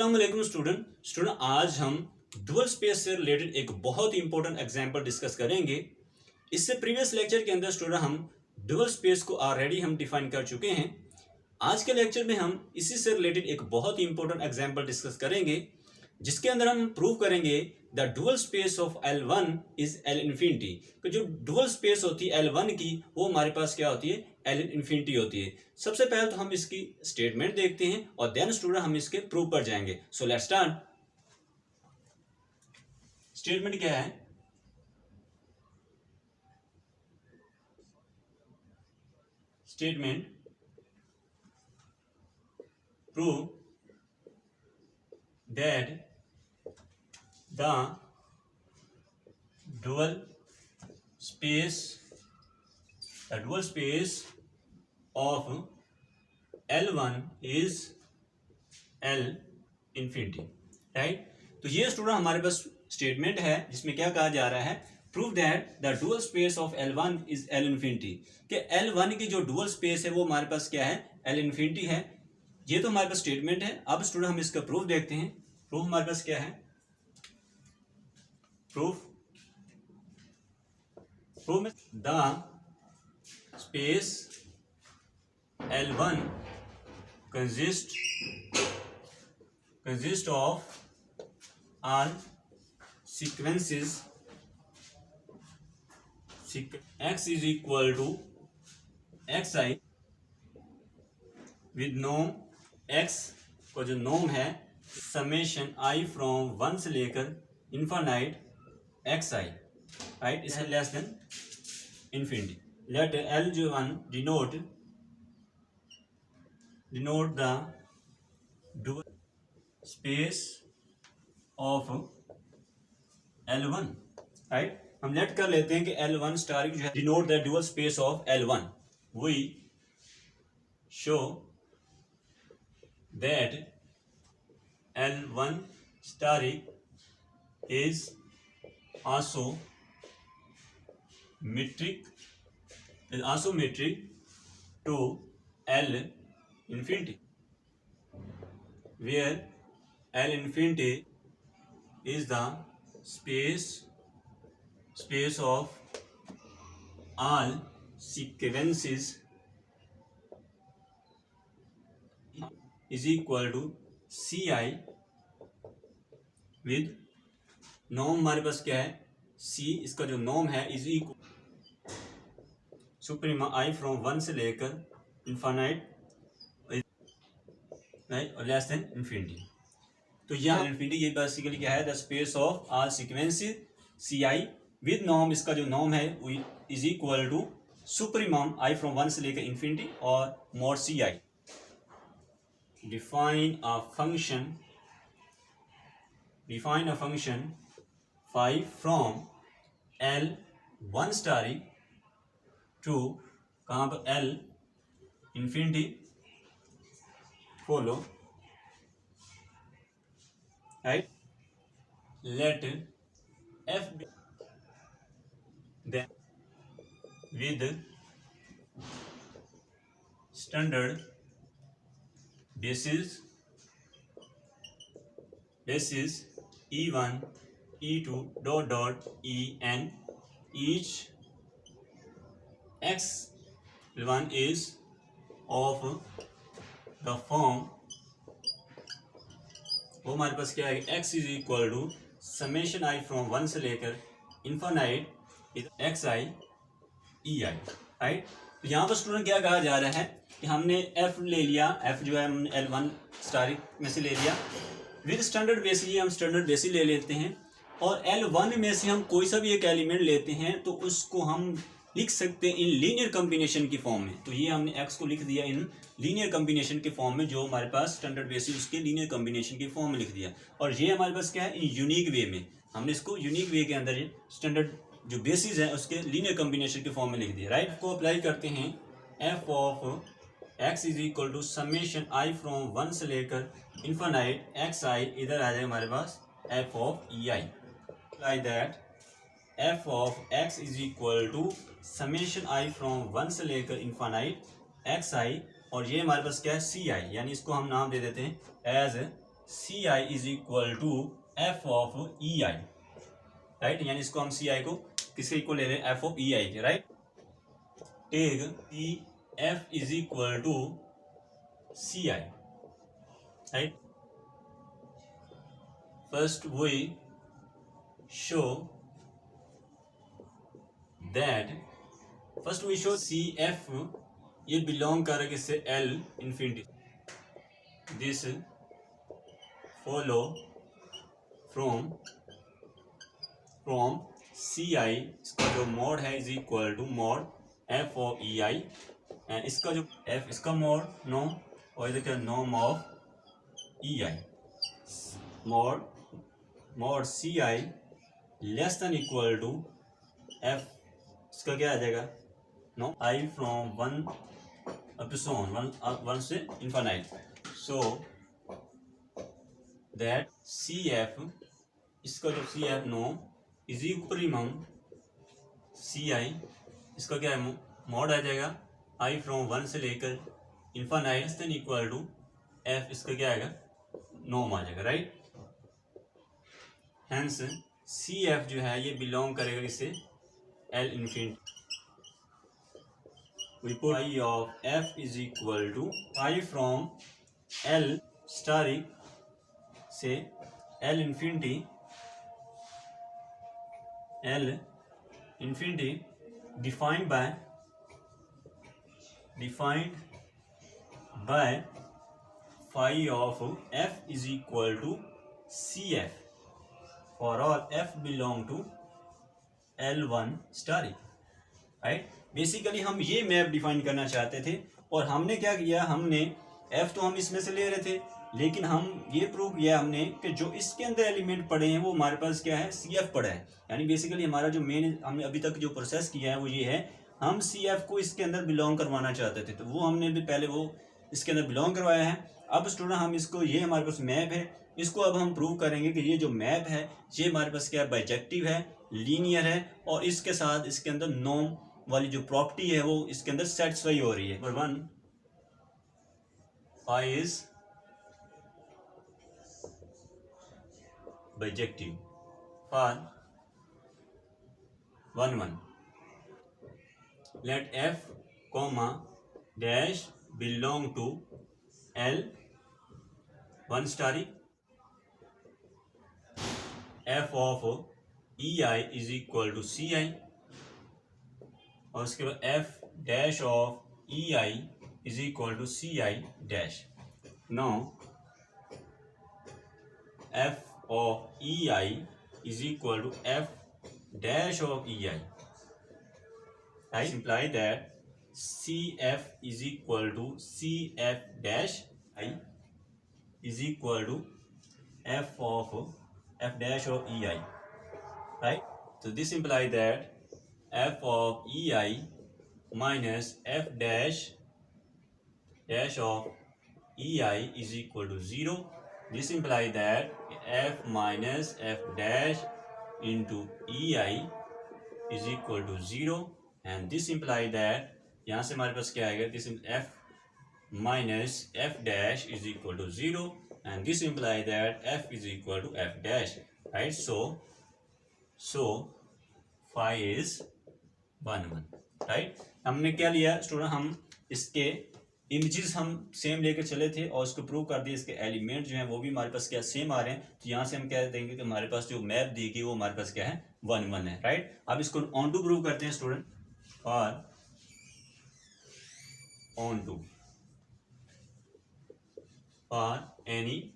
अस्सलाम वालेकुम स्टूडेंट आज हम डुअल स्पेस से रिलेटेड एक बहुत ही इंपॉर्टेंट एग्जांपल डिस्कस करेंगे। इससे प्रीवियस लेक्चर के अंदर स्टूडेंट हम डुअल स्पेस को ऑलरेडी हम डिफाइन कर चुके हैं। आज के लेक्चर में हम इसी से रिलेटेड एक बहुत ही इंपॉर्टेंट एग्जांपल डिस्कस करेंगे, जिसके अंदर हम प्रूव करेंगे the dual space of L1 is L infinity. तो जो डुअल स्पेस होती है L1 की, वो हमारे पास क्या होती है, L इन्फिनिटी होती है। सबसे पहले तो हम इसकी स्टेटमेंट देखते हैं और देन स्टूडेंट हम इसके प्रूव पर जाएंगे। So let's start. स्टेटमेंट क्या है? Statement prove that the dual space of L1 is L infinity, right. तो ये स्टूडेंट हमारे पास स्टेटमेंट है जिसमें क्या कहा जा रहा है, prove that the dual space of L1 is L infinity, कि L1 की जो डुअल स्पेस है वो हमारे पास क्या है, L इन्फिनिटी है। ये तो हमारे पास स्टेटमेंट है। अब स्टूडेंट हम इसका प्रूफ देखते हैं। प्रूफ हमारे पास क्या है? Proof the space L1 consists of all sequences x is equal to xi with norm x को जो नॉर्म है समेशन i फ्रॉम 1 से लेकर infinite xi, right, is less than infinity. Let L1 denote the dual space of L1, right। हम late कर लेते हैं कि L1 स्टार जो है denote the dual space of L1. We show that L1 star is also metric to L infinity, where L infinity is the space of all sequences is equal to Ci with norm हमारे पास क्या है, C, इसका जो norm है is equal suprema I from 1 से लेकर infinite, right, और लेस देन इन्फिनिटी। तो यहाँ इन्फिनिटी ये बेसिकली क्या है, the space of all sequences C I with norm, इसका जो नॉर्म है वो is equal to supremum I from 1 से लेकर इन्फिनिटी और mod C I. Define a function 5 from L1 star to कहाँ पर L infinity, follow, right। let f be then with standard basis E1 E2 dot En, each x1 is of the form, वो हमारे पास क्या है, x is equal to summation i from 1 से लेकर infinite xi ei, right. तो यहाँ पर स्टूडेंट क्या कहा जा रहा है कि हमने f ले लिया, f जो है हमने L1 स्टार में से ले लिया, विद स्टैंडर्ड बेसिस, ये हम स्टैंडर्ड बेसिस ले लेते हैं, और L1 में से हम कोई सा भी एक एलिमेंट लेते हैं तो उसको हम लिख सकते हैं इन लीनियर कॉम्बिनेशन की फॉर्म में। तो ये हमने x को लिख दिया इन लीनियर कॉम्बिनेशन के फॉर्म में, जो हमारे पास स्टैंडर्ड बेसिस उसके लीनियर कॉम्बिनेशन की फॉर्म में लिख दिया, और ये हमारे पास क्या है, इन यूनिक वे में हमने इसको यूनिक वे के अंदर स्टैंडर्ड जो बेसिस है उसके लीनियर कॉम्बिनेशन की फॉर्म में लिख दिया, राइट। को अप्लाई करते हैं, f of x is equal to summation i from 1 से लेकर इन्फानाइट xi, इधर आ जाए हमारे पास f of ei, like that f of x is equal to समेशन i फ्रॉम 1 से लेकर इन्फानाइट xi, और ये हमारे पास क्या है, ci, यानी इसको हम नाम दे देते हैं as C I is equal to F of E I, right. यानी इसको हम सी आई को किसके इक्वल ले रहे हैं, F of E I K, right. Take C F is equal to C I, right. First we show C F ये belong कर किससे, L infinity. This follow from C I, इसका जो मोड है is equal to mod F of E I, and इसका जो F इसका mod नो, और इधर क्या norm of E I, mod C I less than equal to F, इसका क्या आ जाएगा, नो आई from one up to so on, one से infinite, so that C F, इसका जो सी एफ नो is equal amount C I, इसका क्या है मोड आ जाएगा आई फ्रॉम वन से लेकर infinite then equal to F, इसका क्या आएगा, नॉर्म आ जाएगा, राइट। हेंस सी एफ जो है ये बिलोंग करेगा इससे L infinity. We put I of F is equal to I from L asterisk से L infinity, defined by phi of f is equal to CF for all f belong to L1 star, right. Basically हम ये map define करना चाहते थे, और हमने क्या किया, हमने f तो हम इसमें से ले रहे थे, लेकिन हम ये प्रूव किया हमने कि जो इसके अंदर एलिमेंट पड़े हैं वो हमारे पास क्या है, CF पड़ा है। यानी बेसिकली हमारा जो मेन हमने अभी तक जो प्रोसेस किया है वो ये है, हम CF को इसके अंदर बिलोंग करवाना चाहते थे, तो वो हमने भी पहले वो इसके अंदर बिलोंग करवाया है। अब स्टूडेंट हम इसको, ये हमारे पास मैप है, इसको अब हम प्रूव करेंगे कि ये जो मैप है ये हमारे पास क्या है, बाइजेक्टिव है, लीनियर है, और इसके साथ इसके अंदर नॉर्म वाली जो प्रॉपर्टी है वो इसके अंदर सेटिस्फाई हो रही है। Number one, phi is bijective for 1 1, let f comma dash belong to L 1 star, f of EI is equal to CI, और उसके बाद f dash of EI is equal to CI dash. Now f of EI is equal to f dash of EI. I imply that CF is equal to CF dash I is equal to f dash of EI, right? So this implies that f of EI minus f dash of EI is equal to 0. This implies that f minus f dash into EI is equal to 0, and this implies that यहाँ से हमारे पास क्या आएगा, this f minus f dash is equal to 0, and this implies that f is equal to f dash, right? So phi is 1 1, right? हमने क्या लिया student, हम इसके इमेजेस हम सेम लेकर चले थे और उसको प्रूव कर दिया, इसके एलिमेंट जो हैं वो भी हमारे पास क्या सेम आ रहे हैं। तो यहाँ से हम क्या देंगे कि हमारे पास जो मैप दी गई वो हमारे पास क्या है, 1 1 है, राइट। अब इसको ऑन टू प्रूव करते हैं स्टूडेंट, और onto for any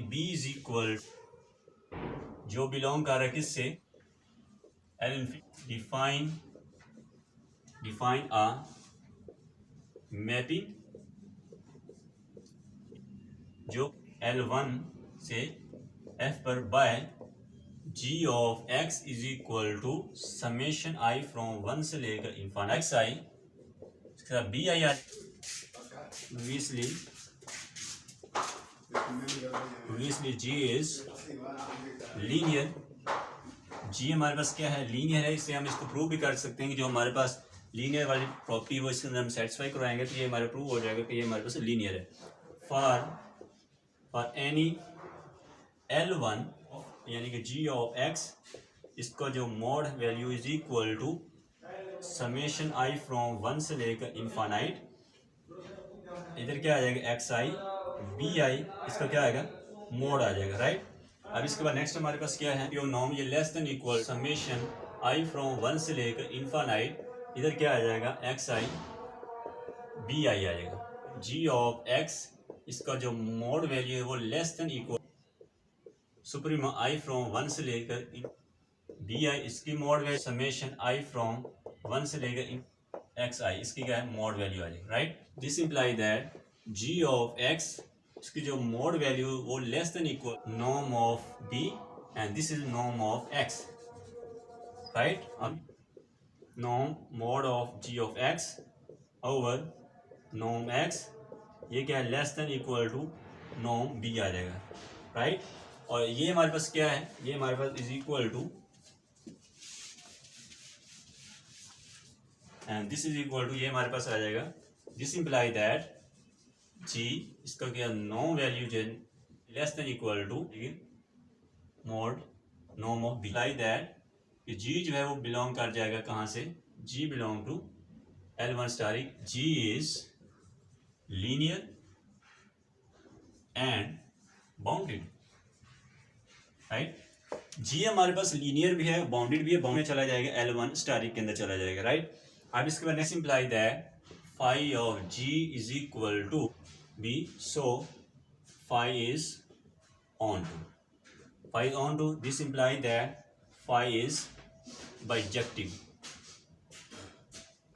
B is equal, जो बिलोंग कर रहा है किससे, एल, डिफाइन अ मैपिंग जो L1 से F पर by G of X is equal to summation I from 1 से लेकर इन्फाइनाइट XI, इसके साथ BI आ, obviously G is linear, G हमारे पास क्या है, लीनियर है। इससे हम इसको प्रूव भी कर सकते हैं कि जो हमारे पास लीनियर वाली प्रॉपर्टी वो इसके अंदर हम सेटिस्फाई करवाएंगे तो ये हमारे प्रूव हो जाएगा कि ये हमारे पास लीनियर है। फॉर और एनी L1 यानी कि g ऑफ x, इसका जो mod value is equal to summation i from 1 से लेकर इन्फानाइट, इधर क्या आ जाएगा xi bi, इसका क्या आएगा मोड आ जाएगा, राइट। अब इसके बाद नेक्स्ट हमारे पास क्या है, प्योर नॉर्म, ये less than equal summation i from 1 से लेकर इन्फानाइट, इधर क्या आ जाएगा xi bi आ जाएगा। g ऑफ x, इसका जो मोड वैल्यू है वो less than equal suprema i from 1 से लेकर bi, इसकी mod value summation i from 1 से लेकर xi, इसकी क्या है मोड वैल्यू आ जाएगी, right. This imply that g of x, इसकी जो मोड वैल्यू वो less than equal norm of b and this is norm of x, right. अब norm mod of g of x over norm x, ये क्या है less than equal to norm b आ जाएगा, right. और ये हमारे पास क्या है, ये हमारे पास is equal to and this is equal to, ये हमारे पास आ जाएगा। दिस इम्प्लाई दैट g, इसका क्या नॉर्म वैल्यू जो less than equal to mod norm of b, imply that कि g जो है वो बिलोंग कर जाएगा कहाँ से, g belong to L1 star, g is linear and bounded, right. g हमारे पास लीनियर भी है, बाउंडेड भी है, बाउंडेड चला जाएगा L1 स्टार के अंदर चला जाएगा, राइट। अब इसके बाद next imply that phi of g is equal to b, so phi is onto, phi onto, this imply that phi is bijective,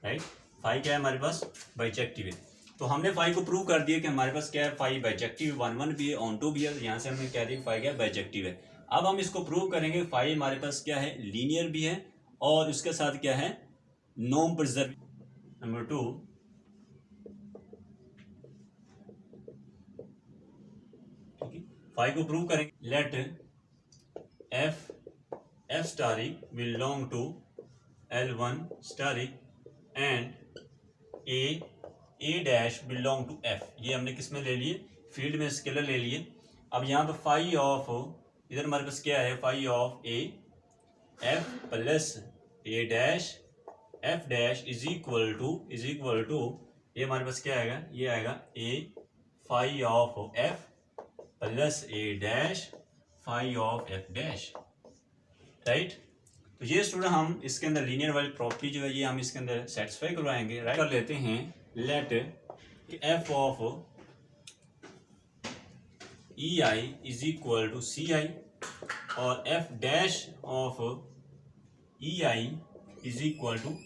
right. Phi क्या है हमारे पास बाइजेक्टिव है, तो हमने फाई को प्रूव कर दिया कि हमारे पास क्या है फाई बाइजेक्टिव 1 भी है, ऑन टू भी है, यहाँ से हमने कह दिया फाई क्या है बाइजेक्टिव है। अब हम इसको प्रूव करेंगे फाई हमारे पास क्या है लीनियर भी है और उसके साथ क्या है नॉन प्रिजर्व। नंबर 2, फाई को प्रूव करेंगे, let f star belong to L1 star and a dash belong to f, ये हमने किस में ले लिए, फील्ड में स्केलर ले लिए। अब यहाँ पर फाई ऑफ, इधर हमारे पास क्या है phi of a f plus a dash f dash is equal to ये हमारे पास क्या आएगा, ये आएगा a phi of f plus a dash phi of f dash, right. तो ये स्टूडेंट हम इसके अंदर लीनियर वाली प्रॉपर्टी जो है ये हम इसके अंदर सेटिस्फाई करवाएंगे, राइट। कर लेते हैं, let f of ei is equal to ci और f dash of ei is equal to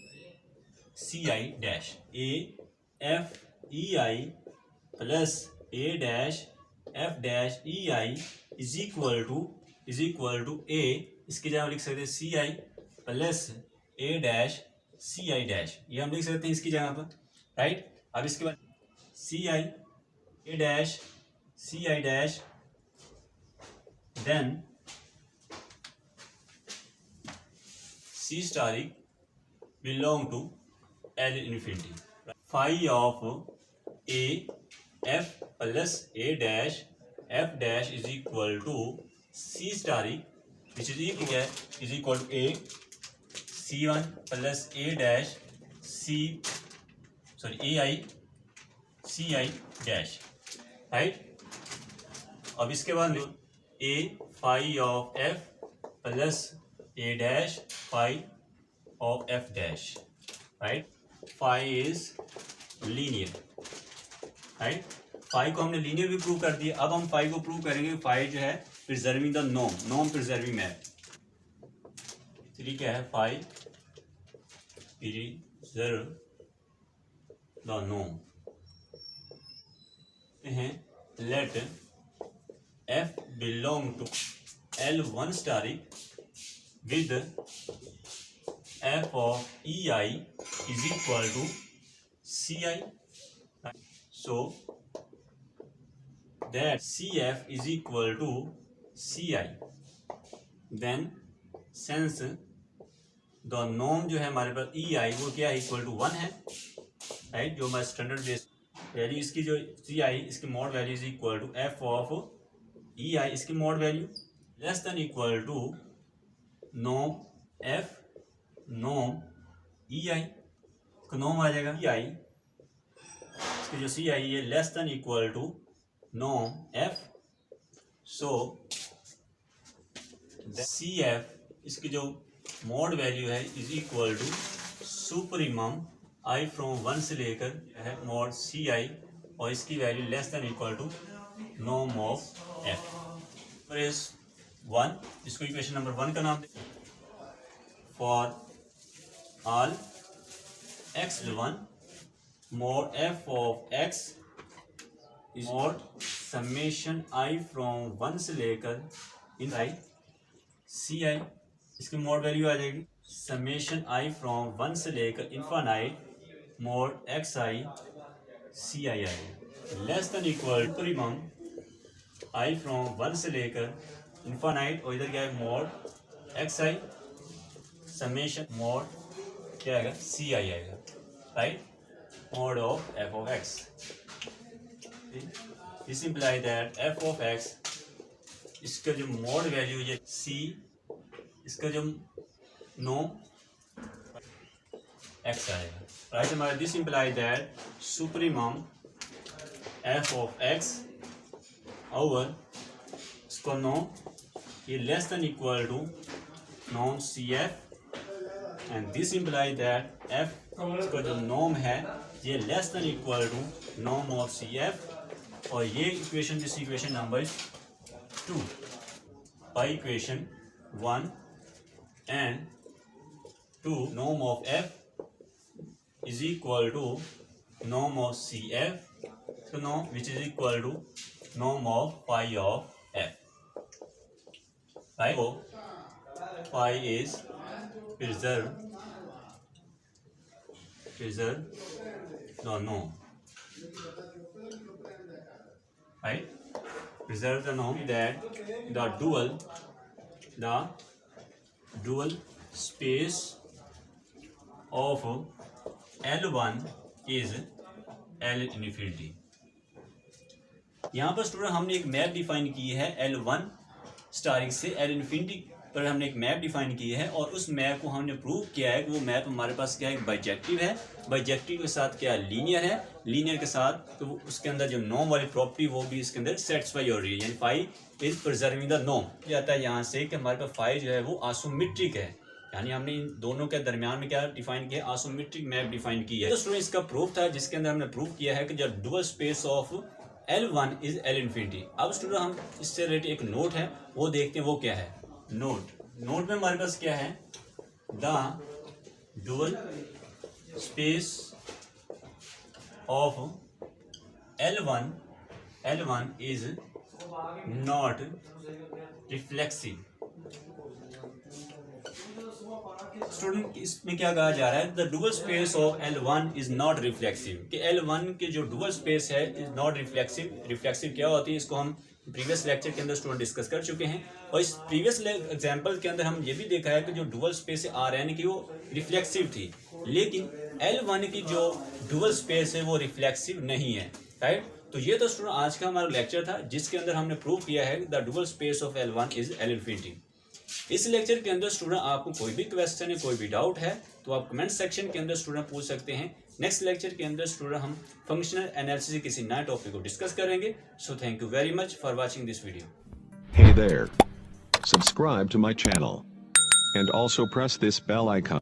ci dash, a f ei plus a dash f dash ei is equal to a, इसकी जगह लिख सकते हैं ci plus a dash ci dash, ये हम लिख सकते हैं इसकी जगह पर, राइट। अब इसके बाद ci a dash ci dash, then c star belong to L infinity, phi of a f plus a dash f dash is equal to c star which is equal to a c1 plus a dash ai ci dash, right. अब इसके बाद a phi of f plus a dash phi of f dash, right. Phi is linear, right. Phi को हमने linear भी prove कर दिया, अब हम फाई को प्रूव करेंगे, फाई जो है preserving the norm preserving map, इसलिए क्या है फाई प्रिजर्व द नॉर्म हैं, let f belong to L1 star with f of ei is equal to ci, so that cf is equal to ci, then since the norm जो है हमारे पास ei वो क्या है इक्वल टू 1 है, right. जो हमारा स्टैंडर्ड बेस वैल्यू इसकी जो ci इसकी mod value is equal to f of E आई इसकी mod value less than equal to नॉम एफ नॉम ई आई, तो नॉम आ जाएगा ई आई, इसकी जो सी आई है लेस देन इक्वल टू नॉम एफ, सो सी एफ इसकी जो मॉड वैल्यू है is equal to supremum I from 1 से लेकर है मॉड सी आई, और इसकी value less than equal to नॉम ऑफ एफ। फॉर इज 1, इसको इक्वेशन नंबर 1 का नाम दें। For all X 1 mod F of X is mod summation I from 1 से लेकर इन आई सी आई, इसकी मॉड वैल्यू आ जाएगी समेशन आई फ्रॉम 1 से लेकर infinite mod X I C I आएगा less than equal supremum I from 1 से लेकर इन्फानाइट, और इधर क्या है mod X I summation mod क्या आएगा सी आई आएगा, right, mod of F of X. This imply that F of X इसका जो मॉड वैल्यू है सी, इसका जो नॉम एक्स आएगा, राइट। हमारा this imply that supremum F of X over इसको नॉम ये लेस देन इक्वल टू नॉम C F, and this imply that F इसका जो नॉम है ये लेस देन इक्वल टू नॉम ऑफ सी एफ, और ये equation this equation number 2 by equation 1 and 2 norm of f is equal to norm of CF, so norm which is equal to norm of phi of f, right? So phi is preserve the norm, right? Preserve the norm that the dual space of L1 is L infinity। यहाँ पर student हमने एक map define की है L1 starring से L infinity पर हमने एक मैप डिफाइन की है, और उस मैप को हमने प्रूव किया है कि वो मैप हमारे पास क्या है बाइजेक्टिव है, बाइजेक्टिव के साथ क्या लीनियर है, लीनियर के साथ तो उसके अंदर जो नॉर्म वाली प्रॉपर्टी वो भी इसके अंदर सेटिस्फाई हो रही है, यानी phi is preserving the norm. जाता है यहाँ से कि हमारे पास फाई जो है वो आइसोमेट्रिक है, यानी हमने इन दोनों के दरमियान में क्या डिफाइन किया आइसोमेट्रिक मैप डिफाइन की है। तो स्टूडेंट इसका प्रूफ था जिसके अंदर हमने प्रूव किया है कि जो dual space of L1 is L infinity. अब स्टूडेंट हम इससे रिलेटेड एक नोट है वो देखते हैं, वो क्या है नोट में हमारे पास क्या है the dual space of L1 is not reflexive. Student इसमें क्या कहा जा रहा है the dual space of L1 is not reflexive, कि L1 के जो डुअल स्पेस है इज नॉट रिफ्लेक्सिव। रिफ्लेक्सिव क्या होती है इसको हम प्रीवियस लेक्चर के अंदर स्टूडेंट डिस्कस कर चुके हैं, और इस प्रीवियस एग्जांपल के अंदर हम ये भी देखा है कि जो डुअल स्पेस है Rn की वो रिफ्लेक्सिव थी, लेकिन L1 की जो डुअल स्पेस है वो रिफ्लेक्सिव नहीं है, राइट। तो ये तो स्टूडेंट आज का हमारा लेक्चर था जिसके अंदर हमने प्रूव किया है the dual space of L1 is L infinity. इस लेक्चर के अंदर स्टूडेंट आपको कोई भी क्वेश्चन है कोई भी डाउट है तो आप कमेंट सेक्शन के अंदर स्टूडेंट पूछ सकते हैं। नेक्स्ट लेक्चर के अंदर स्टूडेंट हम फंक्शनल एनालिसिस किसी नए टॉपिक को डिस्कस करेंगे। So thank you very much for watching this video. Hey there. Subscribe to my channel. And also press this bell icon.